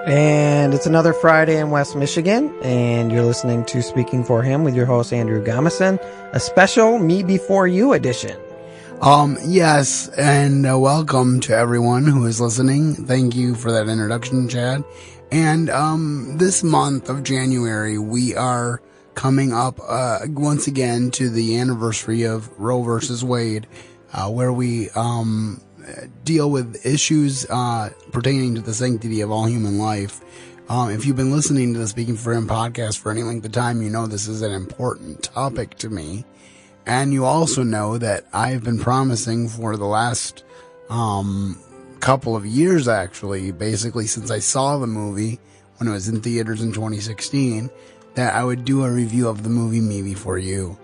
And it's another Friday in West Michigan, and you're listening to Speaking for Him with your host, Andrew Gomison, a special Me Before You edition. Yes, and welcome to everyone who is listening. Thank you for that introduction, Chad. And this month of January, we are coming up once again to the anniversary of Roe versus Wade, where we deal with issues pertaining to the sanctity of all human life. If you've been listening to the Speaking for Him podcast for any length of time, you know this is an important topic to me. And you also know that I've been promising for the last couple of years, actually, basically since I saw the movie when it was in theaters in 2016, that I would do a review of the movie Me Before You.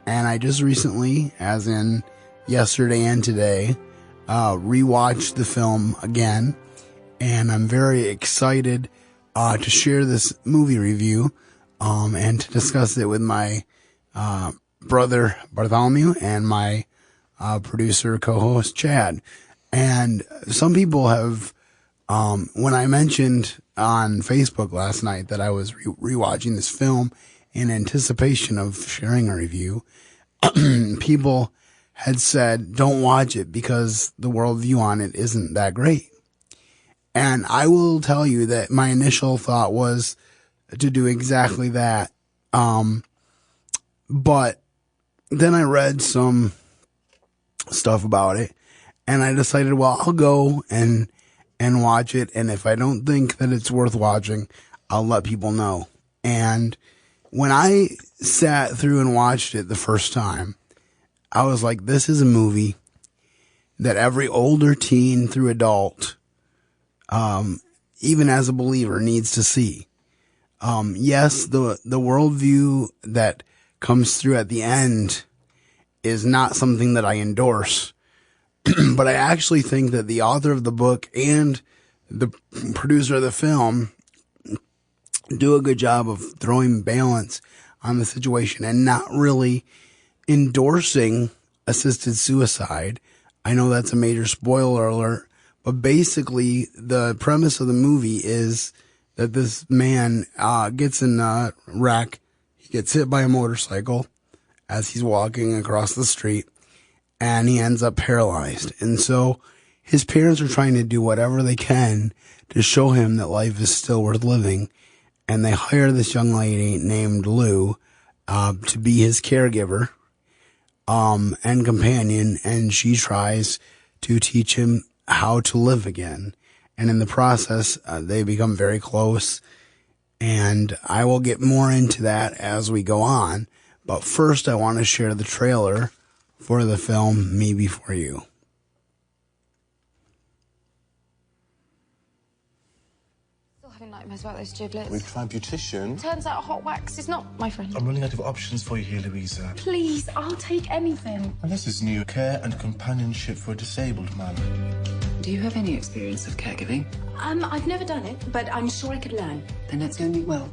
And I just recently, as in yesterday and today, rewatched the film again, and I'm very excited to share this movie review and to discuss it with my brother Bartholomew and my producer co-host Chad. And some people have, when I mentioned on Facebook last night that I was rewatching this film in anticipation of sharing a review, people had said, don't watch it because the worldview on it isn't that great. And I will tell you that my initial thought was to do exactly that. But then I read some stuff about it and I decided, well, I'll go and watch it. And if I don't think that it's worth watching, I'll let people know. And when I sat through and watched it the first time, I was like, this is a movie that every older teen through adult, even as a believer, needs to see. Yes, the worldview that comes through at the end is not something that I endorse, but I actually think that the author of the book and the producer of the film do a good job of throwing balance on the situation and not really endorsing assisted suicide. I know that's a major spoiler alert, but basically the premise of the movie is that this man gets in a wreck. He gets hit by a motorcycle as he's walking across the street, and he ends up paralyzed. And so his parents are trying to do whatever they can to show him that life is still worth living, and they hire this young lady named Lou to be his caregiver and companion, and she tries to teach him how to live again. And in the process, they become very close, and I will get more into that as we go on. But first, I want to share the trailer for the film Me Before You. Nightmares about those giblets. We've tried beautician. Turns out hot wax is not my friend. I'm running out of options for you here, Louisa. Please, I'll take anything. And this is new care and companionship for a disabled man. Do you have any experience of caregiving? I've never done it, but I'm sure I could learn. Then let's go meet Will.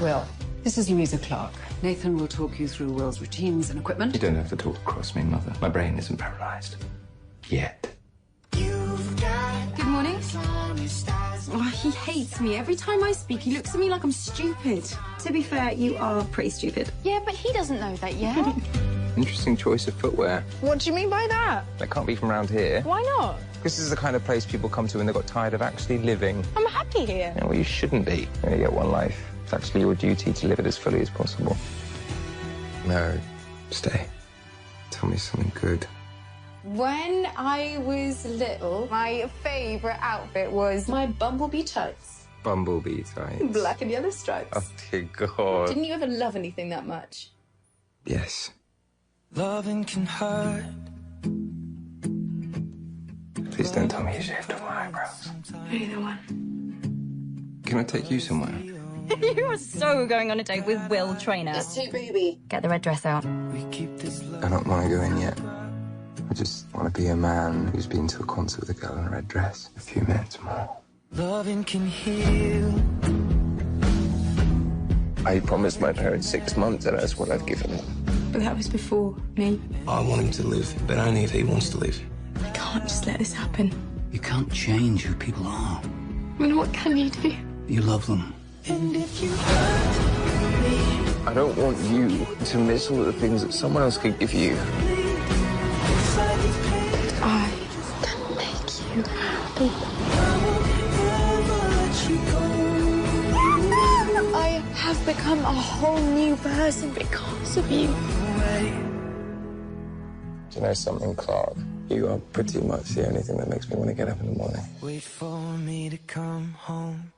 Will, this is Louisa Clark. Nathan will talk you through Will's routines and equipment. You don't have to talk across me, Mother. My brain isn't paralyzed. Yet. Good morning. Oh, he hates me. Every time I speak, he looks at me like I'm stupid. To be fair, you are pretty stupid. Yeah, but he doesn't know that yet. Interesting choice of footwear. What do you mean by that? That can't be from around here. Why not? This is the kind of place people come to when they got tired of actually living. I'm happy here. Yeah, well, you shouldn't be. You only get one life. It's actually your duty to live it as fully as possible. No, stay. Tell me something good. When I was little, my favourite outfit was my bumblebee tights. Bumblebee tights. Black and yellow stripes. Oh, dear God. Didn't you ever love anything that much? Yes. Loving can hurt. Please don't tell me you shaved off my eyebrows. Neither one. Can I take you somewhere? You are so going on a date with Will Trainer. It's too booby. Get the red dress out. I don't want to go in yet. I just want to be a man who's been to a concert with a girl in a red dress. A few minutes more. Loving can heal. I promised my parents 6 months, and that's what I've given them. But that was before me. I want him to live, but only if he wants to live. I can't just let this happen. You can't change who people are. And what can you do? You love them. I don't want you to miss all of the things that someone else could give you. I can make you happy. I have become a whole new person because of you. Do you know something, Clark? You are pretty much the only thing that makes me want to get up in the morning. Wait for me to come home.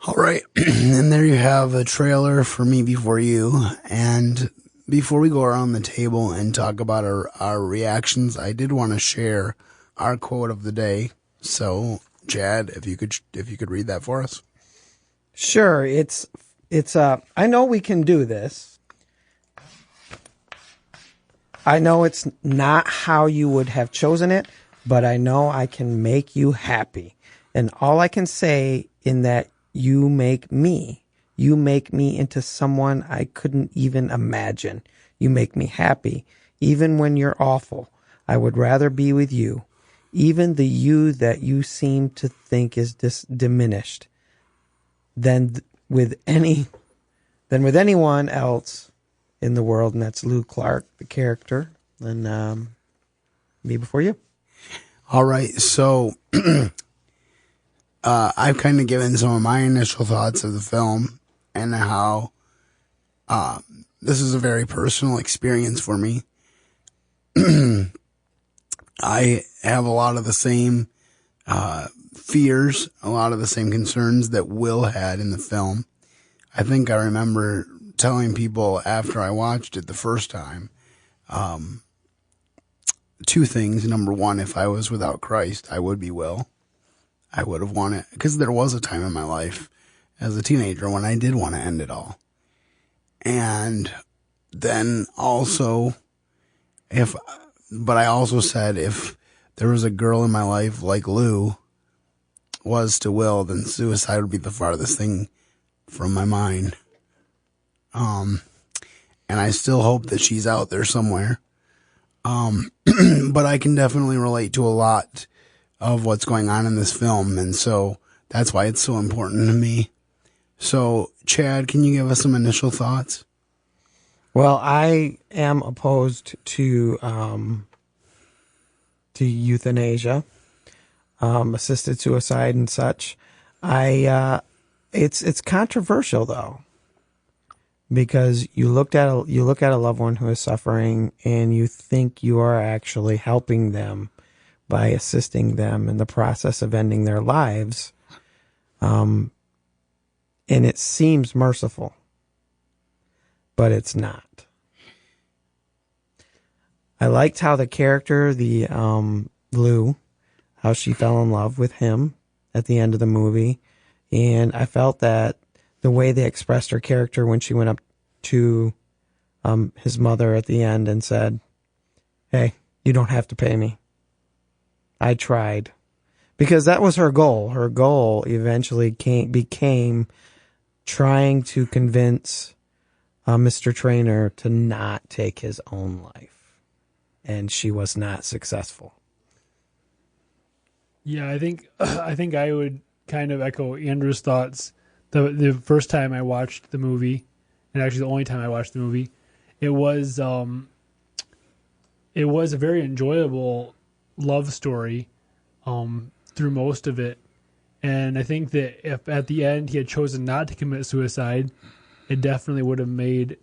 All right. And there you have a trailer for Me Before You. And before we go around the table and talk about our reactions, I did want to share our quote of the day. So, Chad, if you could read that for us. Sure. I know we can do this. I know it's not how you would have chosen it, but I know I can make you happy. And all I can say in that you make me into someone I couldn't even imagine. You make me happy. Even when you're awful, I would rather be with you. Even the you that you seem to think is diminished than with anyone else in the world. And that's Lou Clark, the character, and Me Before You. All right. So I've kind of given some of my initial thoughts of the film and how this is a very personal experience for me. I have a lot of the same fears, a lot of the same concerns that Will had in the film. I think I remember telling people after I watched it the first time, two things. Number one, if I was without Christ, I would be Will. I would have wanted, because there was a time in my life as a teenager when I did want to end it all. And then also, but I also said if there was a girl in my life like Lou was to Will, then suicide would be the farthest thing from my mind. And I still hope that she's out there somewhere. But I can definitely relate to a lot of what's going on in this film. And so that's why it's so important to me. So, Chad, can you give us some initial thoughts? Well, I am opposed to euthanasia, assisted suicide and such. It's controversial though, because you look at a loved one who is suffering and you think you are actually helping them by assisting them in the process of ending their lives. And it seems merciful, but it's not. I liked how the character, Lou, how she fell in love with him at the end of the movie. And I felt that the way they expressed her character when she went up to his mother at the end and said, "Hey, you don't have to pay me. I tried." Because that was her goal. Her goal eventually became trying to convince Mr. Trainer to not take his own life. And she was not successful. Yeah, I think I would kind of echo Andrew's thoughts. The first time I watched the movie, and actually the only time I watched the movie, it was a very enjoyable love story through most of it. And I think that if at the end he had chosen not to commit suicide, it definitely would have made it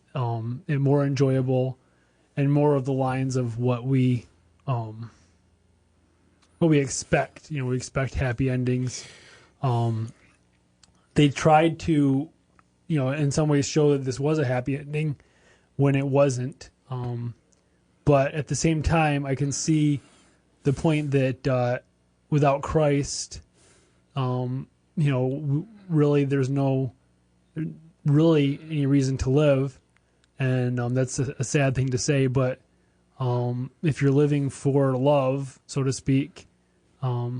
more enjoyable and more of the lines of what we expect. You know, we expect happy endings. They tried to, in some ways show that this was a happy ending when it wasn't. But at the same time, I can see the point that without Christ, really there's no really any reason to live. And that's a sad thing to say, but if you're living for love, so to speak, a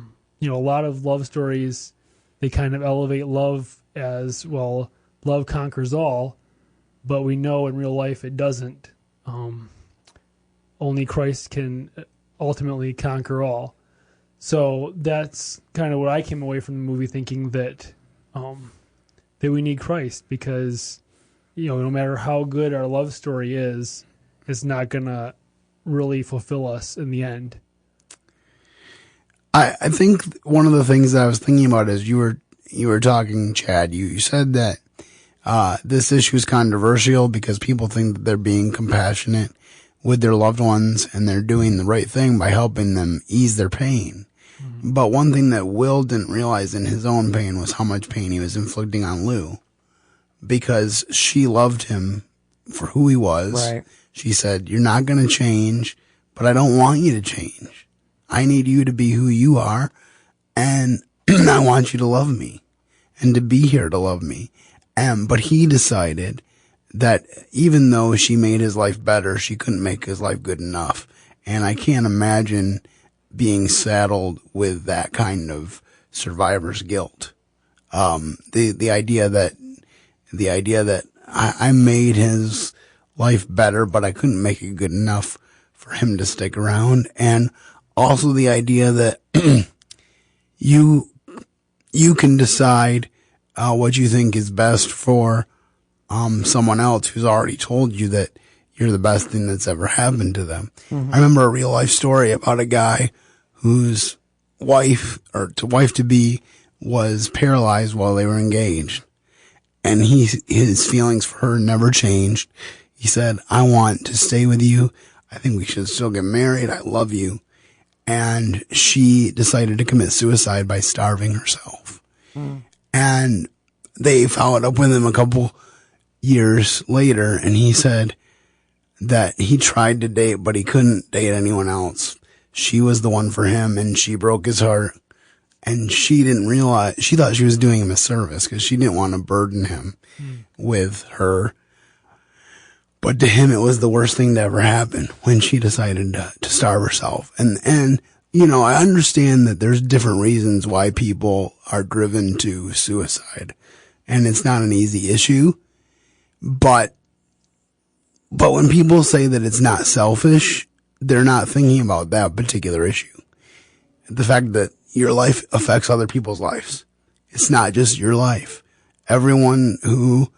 lot of love stories, they kind of elevate love as, well, love conquers all, but we know in real life it doesn't. Only Christ can ultimately conquer all. So that's kind of what I came away from the movie thinking, that that we need Christ, because no matter how good our love story is, it's not gonna really fulfill us in the end. I think one of the things that I was thinking about is you were talking, Chad. You said that this issue is controversial because people think that they're being compassionate with their loved ones and they're doing the right thing by helping them ease their pain. Mm-hmm. But one thing that Will didn't realize in his own pain was how much pain he was inflicting on Lou, because she loved him for who he was. Right. She said, "You're not going to change, but I don't want you to change. I need you to be who you are, and I want you to love me and to be here to love me." But he decided that even though she made his life better, she couldn't make his life good enough. And I can't imagine being saddled with that kind of survivor's guilt. The idea that I made his life better, but I couldn't make it good enough for him to stick around. And also the idea that you can decide what you think is best for someone else who's already told you that you're the best thing that's ever happened to them. Mm-hmm. I remember a real life story about a guy whose wife to be was paralyzed while they were engaged, and his feelings for her never changed. He said, "I want to stay with you. I think we should still get married. I love you." And she decided to commit suicide by starving herself. Mm. And they followed up with him a couple years later, and he said that he tried to date, but he couldn't date anyone else. She was the one for him, and she broke his heart. And she didn't realize, she thought she was doing him a service because she didn't want to burden him with her. But to him, it was the worst thing to ever happen when she decided to starve herself. And, I understand that there's different reasons why people are driven to suicide, and it's not an easy issue. But when people say that it's not selfish, they're not thinking about that particular issue. The fact that your life affects other people's lives. It's not just your life. Everyone who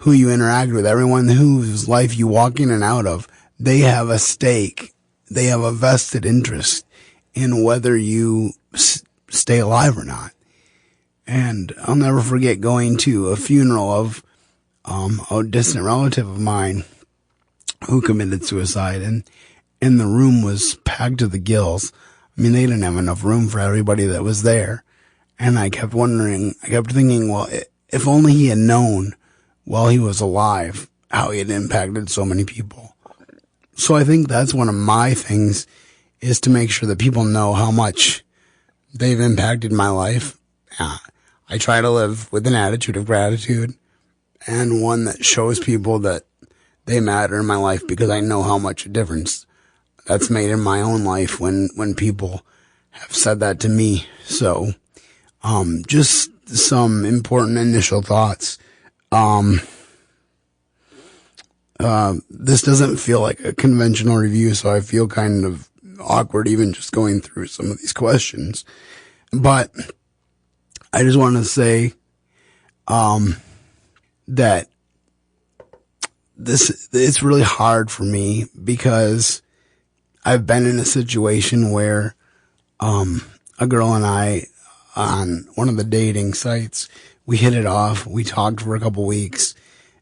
you interact with, everyone whose life you walk in and out of, they have a stake. They have a vested interest in whether you stay alive or not. And I'll never forget going to a funeral of a distant relative of mine who committed suicide, and the room was packed to the gills. I mean, they didn't have enough room for everybody that was there. And I kept thinking, well, if only he had known while he was alive how he had impacted so many people. So I think that's one of my things, is to make sure that people know how much they've impacted my life. I try to live with an attitude of gratitude, and one that shows people that they matter in my life, because I know how much a difference that's made in my own life when people have said that to me. So, just some important initial thoughts. This doesn't feel like a conventional review, so I feel kind of awkward even just going through some of these questions. But I just want to say, that it's really hard for me, because I've been in a situation where, a girl and I, on one of the dating sites, we hit it off. We talked for a couple weeks.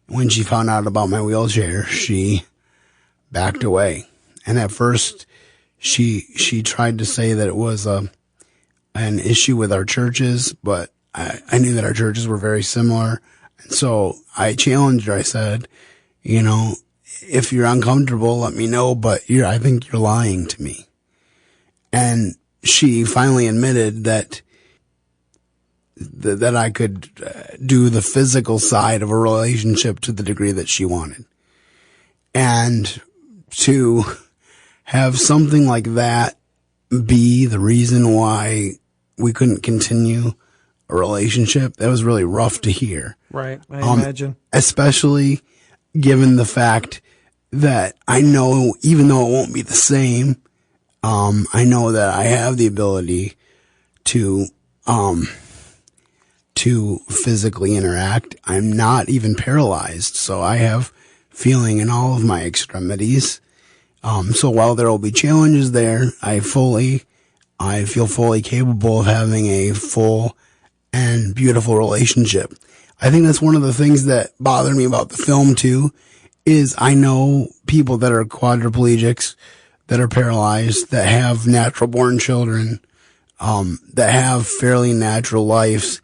When she found out about my wheelchair, she backed away. And at first she tried to say that it was, an issue with our churches, but I knew that our churches were very similar. And so I challenged her. I said, if you're uncomfortable, let me know, but I think you're lying to me. And she finally admitted that I could do the physical side of a relationship to the degree that she wanted. And to have something like that be the reason why we couldn't continue a relationship, that was really rough to hear. Right, I imagine. Especially given the fact that I know, even though it won't be the same, I know that I have the ability to physically interact. I'm not even paralyzed, so I have feeling in all of my extremities. So while there will be challenges there, I feel fully capable of having a full and beautiful relationship. I think that's one of the things that bother me about the film too, is I know people that are quadriplegics, that are paralyzed, that have natural born children, that have fairly natural lives.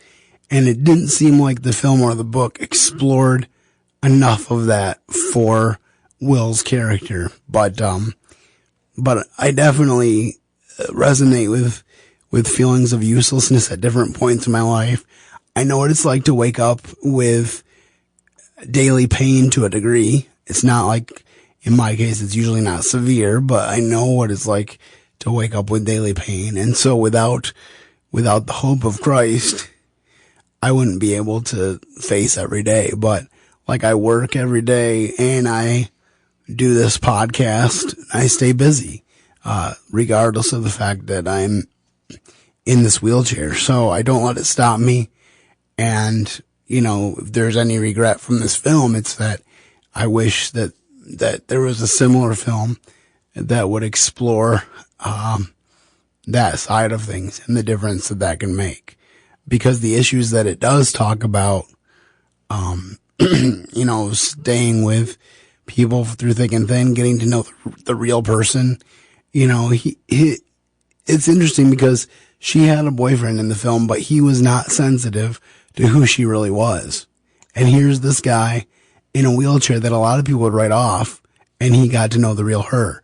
And it didn't seem like the film or the book explored enough of that for Will's character. But I definitely resonate with feelings of uselessness at different points in my life. I know what it's like to wake up with daily pain to a degree. It's not like, in my case, it's usually not severe, but I know what it's like to wake up with daily pain. And so without the hope of Christ, I wouldn't be able to face every day. But like, I work every day and I do this podcast. I stay busy, regardless of the fact that I'm in this wheelchair. So I don't let it stop me. And, you know, if there's any regret from this film, it's that I wish that there was a similar film that would explore, that side of things and the difference that can make. Because the issues that it does talk about, you know, staying with people through thick and thin, getting to know the real person, you know, it's interesting because she had a boyfriend in the film, but he was not sensitive to who she really was. And here's this guy in a wheelchair that a lot of people would write off, and he got to know the real her.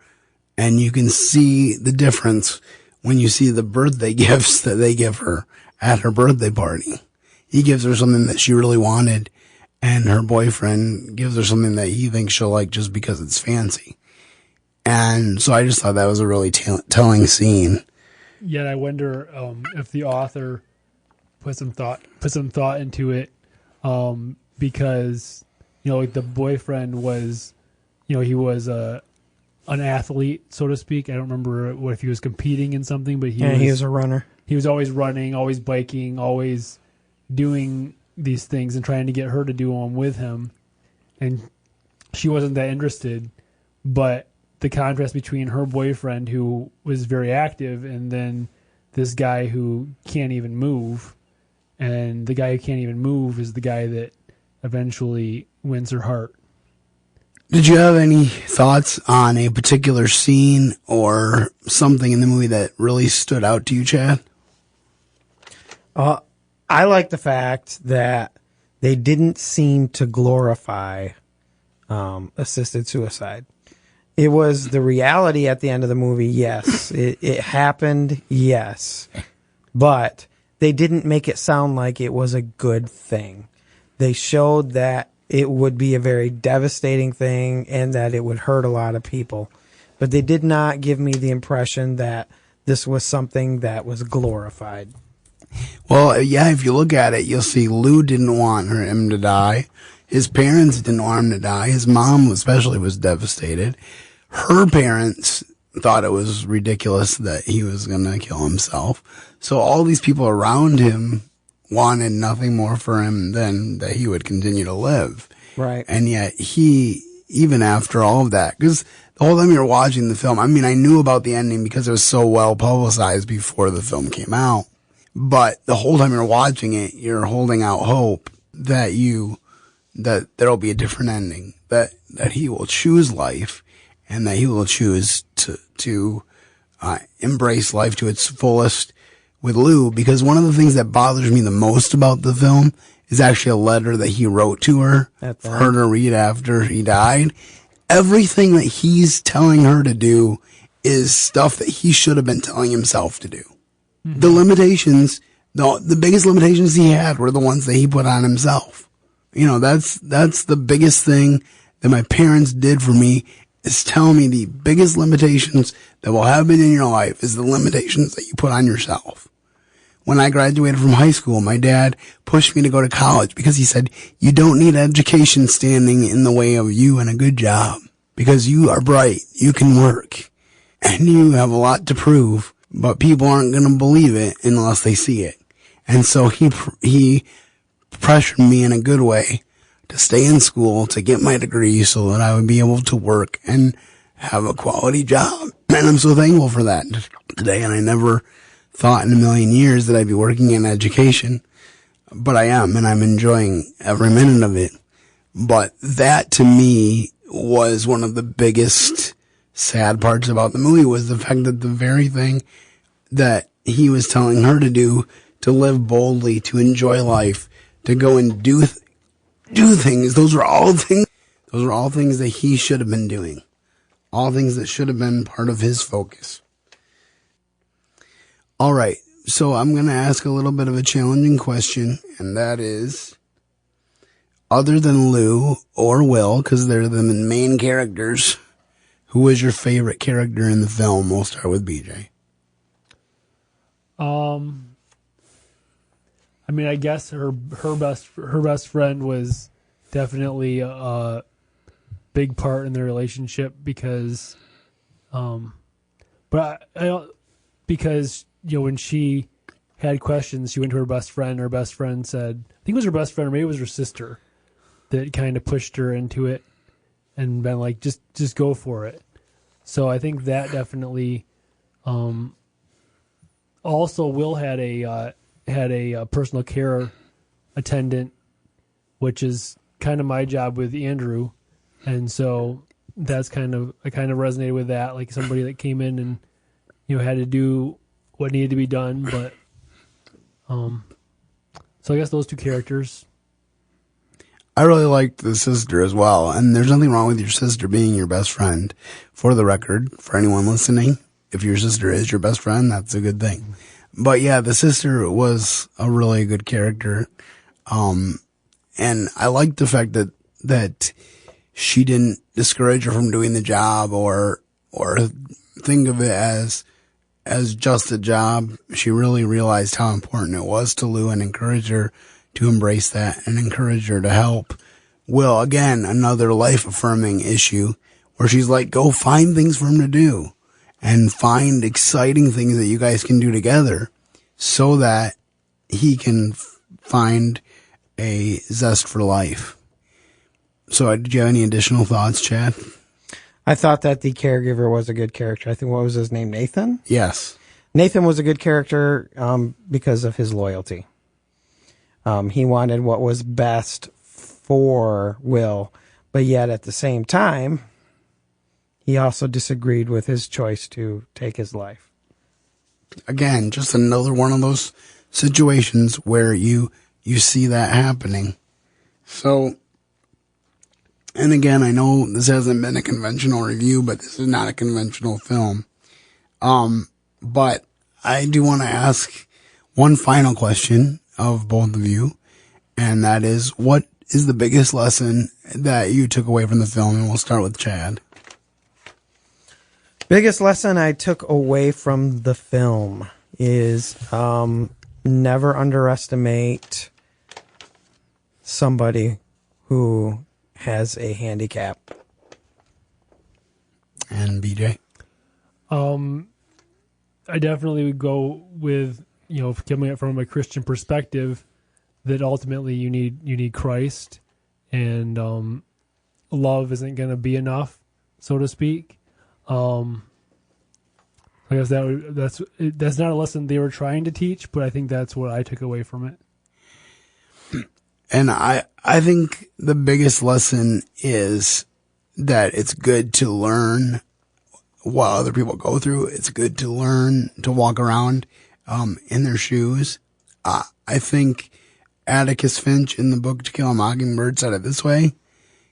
And you can see the difference when you see the birthday gifts that they give her at her birthday party. He gives her something that she really wanted, and her boyfriend gives her something that he thinks she'll like just because it's fancy. And so I just thought that was a really telling scene. Yet I wonder if the author put some thought into it, because, you know, like, the boyfriend was, you know, he was an athlete, so to speak. I don't remember if he was competing in something, but he was a runner. He was always running, always biking, always doing these things and trying to get her to do them with him. And she wasn't that interested. But the contrast between her boyfriend, who was very active, and then this guy who can't even move. And the guy who can't even move is the guy that eventually wins her heart. Did you have any thoughts on a particular scene or something in the movie that really stood out to you, Chad? I like the fact that they didn't seem to glorify assisted suicide. It was the reality at the end of the movie, yes. It happened, yes. But they didn't make it sound like it was a good thing. They showed that it would be a very devastating thing and that it would hurt a lot of people. But they did not give me the impression that this was something that was glorified. Well, yeah, if you look at it, you'll see Lou didn't want him to die. His parents didn't want him to die. His mom especially was devastated. Her parents thought it was ridiculous that he was going to kill himself. So all these people around him wanted nothing more for him than that he would continue to live. Right. And yet he, even after all of that, because the whole time you're watching the film, I mean, I knew about the ending because it was so well publicized before the film came out. But the whole time you're watching it, you're holding out hope that there'll be a different ending, that he will choose life and that he will choose to embrace life to its fullest with Lou. Because one of the things that bothers me the most about the film is actually a letter that he wrote to her for her to read after he died. Everything that he's telling her to do is stuff that he should have been telling himself to do. Mm-hmm. The limitations, the biggest limitations he had were the ones that he put on himself. You know, that's the biggest thing that my parents did for me, is tell me the biggest limitations that will happen in your life is the limitations that you put on yourself. When I graduated from high school, my dad pushed me to go to college because he said, you don't need education standing in the way of you and a good job because you are bright. You can work. and you have a lot to prove, but people aren't going to believe it unless they see it. And so he pressured me in a good way to stay in school, to get my degree so that I would be able to work and have a quality job. And I'm so thankful for that today. And I never thought in a million years that I'd be working in education, but I am, and I'm enjoying every minute of it. But that to me was one of the biggest sad parts about the movie, was the fact that the very thing that he was telling her to do, to live boldly, to enjoy life, to go and do things, those were all things that he should have been doing. All things that should have been part of his focus. All right, so I'm going to ask a little bit of a challenging question, and that is, other than Lou or Will, because they're the main characters, who was your favorite character in the film? We'll start with BJ. I mean, I guess her best friend was definitely a big part in their relationship because, because when she had questions, she went to her best friend. Her best friend said, I think it was her best friend, or maybe it was her sister, that kind of pushed her into it and been like, just go for it. So I think that definitely. Also, Will had a personal care attendant, which is kind of my job with Andrew, and so I kind of resonated with that, like somebody that came in and had to do what needed to be done. But so I guess those two characters. I really liked the sister as well, and there's nothing wrong with your sister being your best friend. For the record, for anyone listening, if your sister is your best friend, that's a good thing. But yeah, the sister was a really good character. And I liked the fact that she didn't discourage her from doing the job or think of it as just a job. She really realized how important it was to Lou and encouraged her to embrace that and encourage her to help. Will, again, another life-affirming issue where she's like, go find things for him to do and find exciting things that you guys can do together so that he can find a zest for life. So did you have any additional thoughts, Chad? I thought that the caregiver was a good character. I think, what was his name, Nathan? Yes. Nathan was a good character because of his loyalty. He wanted what was best for Will, but yet at the same time, he also disagreed with his choice to take his life. Again, just another one of those situations where you see that happening. So, and again, I know this hasn't been a conventional review, but this is not a conventional film. But I do want to ask one final question of both of you, and that is, what is the biggest lesson that you took away from the film? And we'll start with Chad. Biggest lesson I took away from the film is never underestimate somebody who has a handicap. And BJ? I definitely would go with, coming it from a Christian perspective, that ultimately you need Christ, and love isn't going to be enough, so to speak. I guess that's not a lesson they were trying to teach, but I think that's what I took away from it. And I think the biggest lesson is that it's good to learn what other people go through. It's good to learn to walk around in their shoes. I think Atticus Finch in the book To Kill a Mockingbird said it this way.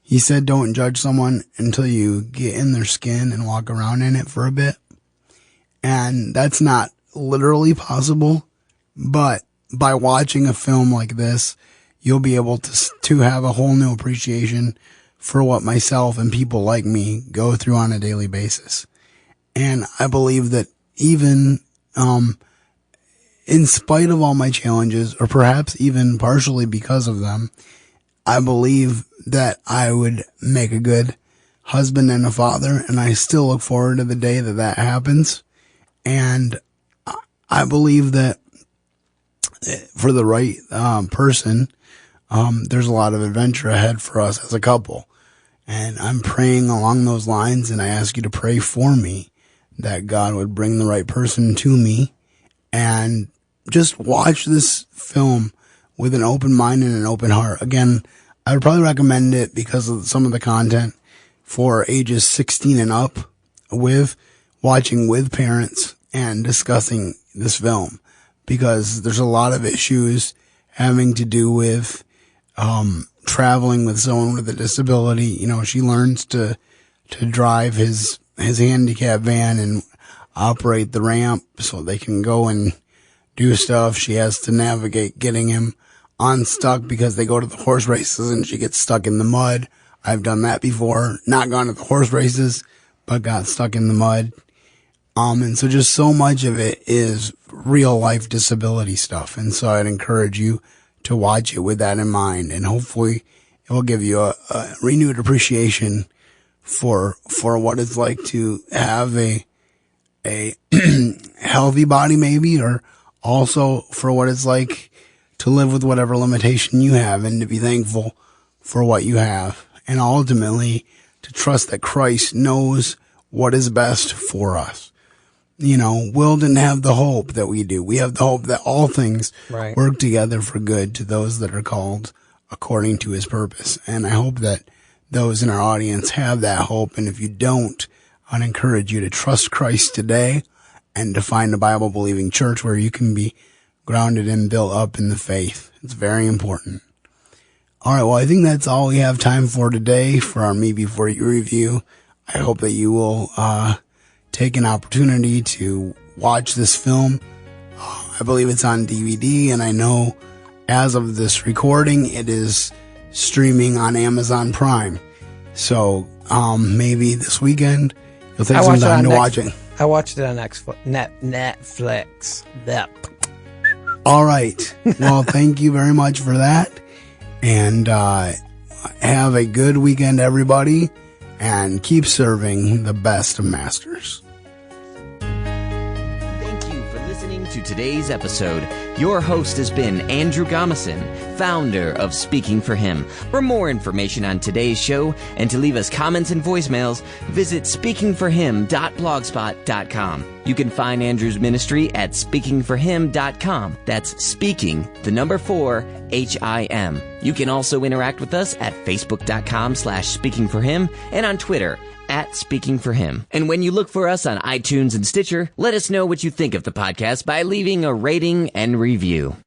He said, don't judge someone until you get in their skin and walk around in it for a bit. And that's not literally possible, but by watching a film like this, you'll be able to have a whole new appreciation for what myself and people like me go through on a daily basis. And I believe that even in spite of all my challenges, or perhaps even partially because of them, I believe that I would make a good husband and a father, and I still look forward to the day that that happens. And I believe that for the right person, there's a lot of adventure ahead for us as a couple. And I'm praying along those lines, and I ask you to pray for me that God would bring the right person to me. And just watch this film with an open mind and an open heart. Again, I would probably recommend it because of some of the content for ages 16 and up, with watching with parents and discussing this film, because there's a lot of issues having to do with traveling with someone with a disability. You know, she learns to drive his handicap van and operate the ramp so they can go and do stuff. She has to navigate getting him unstuck because they go to the horse races and she gets stuck in the mud. I've done that before, not gone to the horse races, but got stuck in the mud. And so just so much of it is real life disability stuff. And so I'd encourage you to watch it with that in mind, and hopefully it will give you a renewed appreciation for what it's like to have a healthy body, maybe, or also for what it's like to live with whatever limitation you have, and to be thankful for what you have, and ultimately to trust that Christ knows what is best for us. You know, Will didn't have the hope that we do. We have the hope that all things work together for good to those that are called according to his purpose. And I hope that those in our audience have that hope. And if you don't, I'd encourage you to trust Christ today and to find a Bible-believing church where you can be grounded and built up in the faith. It's very important. All right, well, I think that's all we have time for today for our Me Before You review. I hope that you will take an opportunity to watch this film. I believe it's on DVD, and I know as of this recording, it is streaming on Amazon Prime. So maybe this weekend you'll take some time to watch it. I watched it on Netflix. Yep. All right. Well, thank you very much for that. And have a good weekend, everybody. And keep serving the best of masters. Thank you for listening to today's episode. Your host has been Andrew Gomison, founder of Speaking for Him. For more information on today's show and to leave us comments and voicemails, visit speakingforhim.blogspot.com. You can find Andrew's ministry at speakingforhim.com. That's speaking, the number 4, HIM. You can also interact with us at facebook.com/speakingforhim and on Twitter @SpeakingForHim. And when you look for us on iTunes and Stitcher, let us know what you think of the podcast by leaving a rating and review.